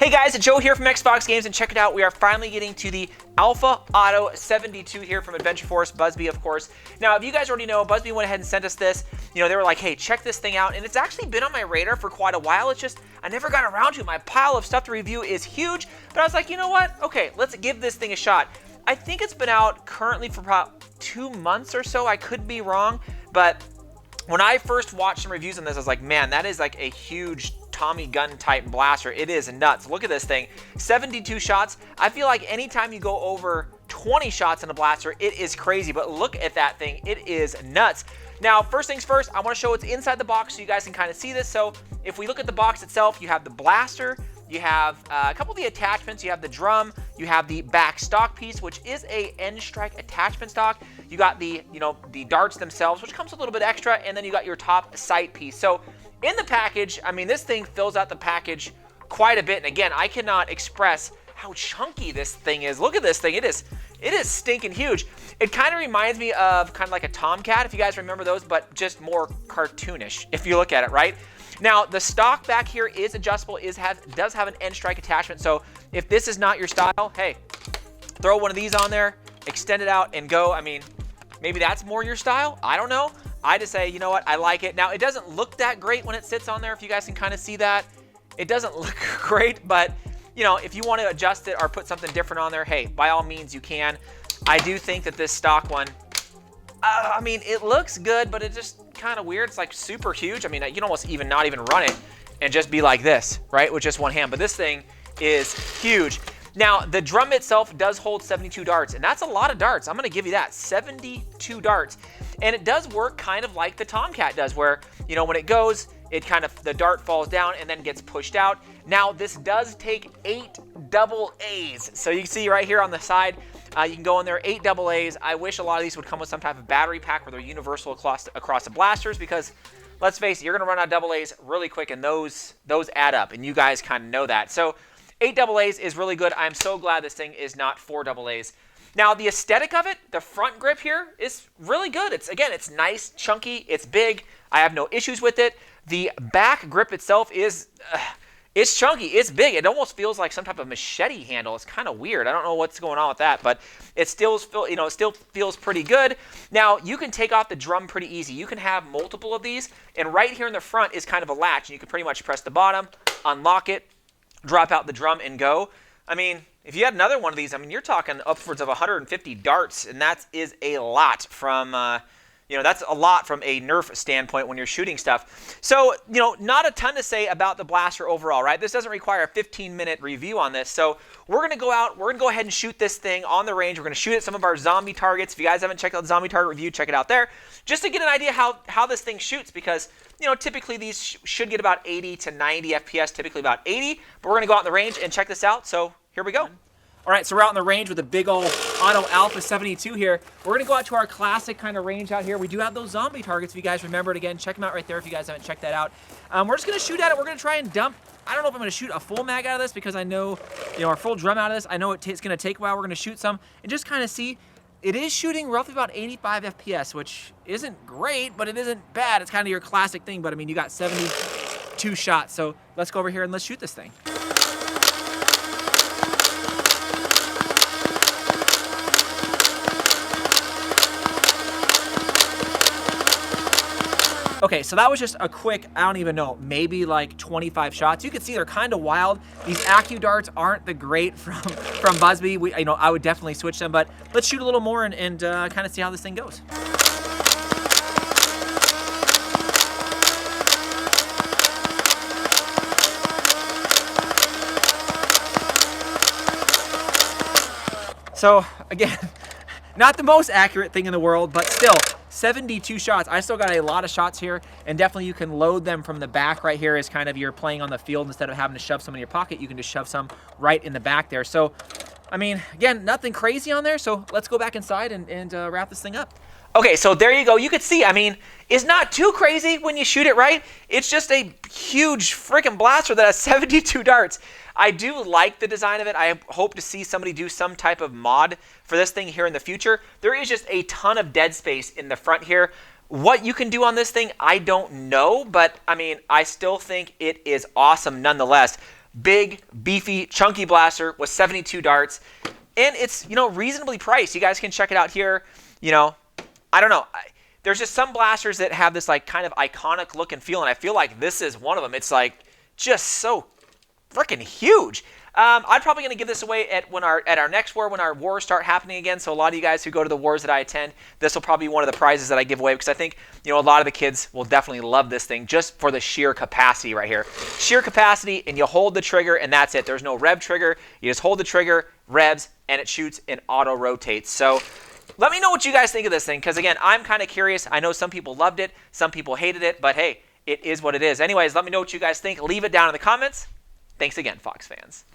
Hey guys, it's Joe here from XFoxGames, and check it out. We are finally getting to the Alpha Auto 72 here from Adventure Force, BuzzBee, of course. Now, if you guys already know, BuzzBee went ahead and sent us this. You know, they were like, hey, check this thing out. And it's actually been on my radar for quite a while. It's just, I never got around to it. My pile of stuff to review is huge. But I was like, you know what? Okay, let's give this thing a shot. I think it's been out currently for about 2 months or so. I could be wrong. But when I first watched some reviews on this, I was like, man, that is like a huge Tommy gun type blaster. It is nuts. Look at this thing. 72 shots. I feel like anytime you go over 20 shots in a blaster, it is crazy. But look at that thing. It is nuts. Now, first things first, I want to show what's inside the box so you guys can kind of see this. So if we look at the box itself, you have the blaster, you have a couple of the attachments, you have the drum, you have the back stock piece, which is a end strike attachment stock. You got the, the darts themselves, which comes a little bit extra, and then you got your top sight piece. So in the package, I mean, this thing fills out the package quite a bit. And again, I cannot express how chunky this thing is. Look at this thing. It is stinking huge. It kind of reminds me of kind of like a Tomcat, if you guys remember those, but just more cartoonish, if you look at it, right? Now, the stock back here is adjustable, does have an end strike attachment. So if this is not your style, hey, throw one of these on there, extend it out, and go. I mean, maybe that's more your style. I don't know. I just say, you know what, I like it. Now, it doesn't look that great when it sits on there, if you guys can kind of see that. It doesn't look great, but, if you want to adjust it or put something different on there, hey, by all means, you can. I do think that this stock one, I mean, it looks good, but it's just kind of weird. It's like super huge. I mean, you can almost not even run it and just be like this, right, with just one hand. But this thing is huge. Now, the drum itself does hold 72 darts, and that's a lot of darts. I'm going to give you that, 72 darts. And it does work kind of like the Tomcat does, where, when it goes, the dart falls down and then gets pushed out. Now, this does take 8 double A's. So you can see right here on the side, you can go in there, 8 double A's. I wish a lot of these would come with some type of battery pack where they're universal across the blasters, because let's face it, you're going to run out of double A's really quick, and those add up, and you guys kind of know that. So 8 double A's is really good. I'm so glad this thing is not 4 double A's. Now, the aesthetic of it, the front grip here is really good. It's nice, chunky, it's big. I have no issues with it. The back grip itself is, it's chunky, it's big. It almost feels like some type of machete handle. It's kind of weird. I don't know what's going on with that, but it still feels pretty good. Now, you can take off the drum pretty easy. You can have multiple of these, and right here in the front is kind of a latch, and you can pretty much press the bottom, unlock it, drop out the drum, and go. I mean, if you had another one of these, I mean, you're talking upwards of 150 darts, and that is a lot from, that's a lot from a Nerf standpoint when you're shooting stuff. So, not a ton to say about the blaster overall, right? This doesn't require a 15-minute review on this. So we're going to go out, we're going to go ahead and shoot this thing on the range. We're going to shoot at some of our zombie targets. If you guys haven't checked out the zombie target review, check it out there, just to get an idea how this thing shoots, because typically these should get about 80 to 90 FPS, typically about 80, but we're going to go out in the range and check this out. So here we go. All right, so we're out in the range with a big old Auto Alpha 72 here. We're going to go out to our classic kind of range out here. We do have those zombie targets, if you guys remember it. Again, check them out right there if you guys haven't checked that out. We're just going to shoot at it. We're going to try and dump. I don't know if I'm going to shoot a full mag out of this, because I know, our full drum out of this. I know it's going to take a while. We're going to shoot some and just kind of see. It is shooting roughly about 85 FPS, which isn't great, but it isn't bad. It's kind of your classic thing, but I mean, you got 72 shots. So let's go over here and let's shoot this thing. Okay, so that was just a quick, I don't even know, maybe like 25 shots. You can see they're kind of wild. These Accu darts aren't the great from BuzzBee. I would definitely switch them, but let's shoot a little more and kind of see how this thing goes. So again, not the most accurate thing in the world, but still, 72 shots. I still got a lot of shots here, and definitely you can load them from the back right here as kind of you're playing on the field. Instead of having to shove some in your pocket, you can just shove some right in the back there. So, I mean, again, nothing crazy on there, so let's go back inside and wrap this thing up. Okay, so there you go. You could see, I mean, it's not too crazy when you shoot it right. It's just a huge freaking blaster that has 72 darts. I do like the design of it. I hope to see somebody do some type of mod for this thing here in the future. There is just a ton of dead space in the front here. What you can do on this thing, I don't know, but I mean, I still think it is awesome nonetheless. big, beefy, chunky blaster with 72 darts. And it's, reasonably priced. You guys can check it out here. I don't know. There's just some blasters that have this like kind of iconic look and feel, and I feel like this is one of them. It's like just so freaking huge. I'm probably going to give this away at our next war when our wars start happening again. So a lot of you guys who go to the wars that I attend, this will probably be one of the prizes that I give away because I think a lot of the kids will definitely love this thing just for the sheer capacity right here. Sheer capacity, and you hold the trigger and that's it. There's no rev trigger. You just hold the trigger, revs, and it shoots and auto rotates. So let me know what you guys think of this thing because again, I'm kind of curious. I know some people loved it, some people hated it, but hey, it is what it is. Anyways, let me know what you guys think. Leave it down in the comments. Thanks again, Fox fans.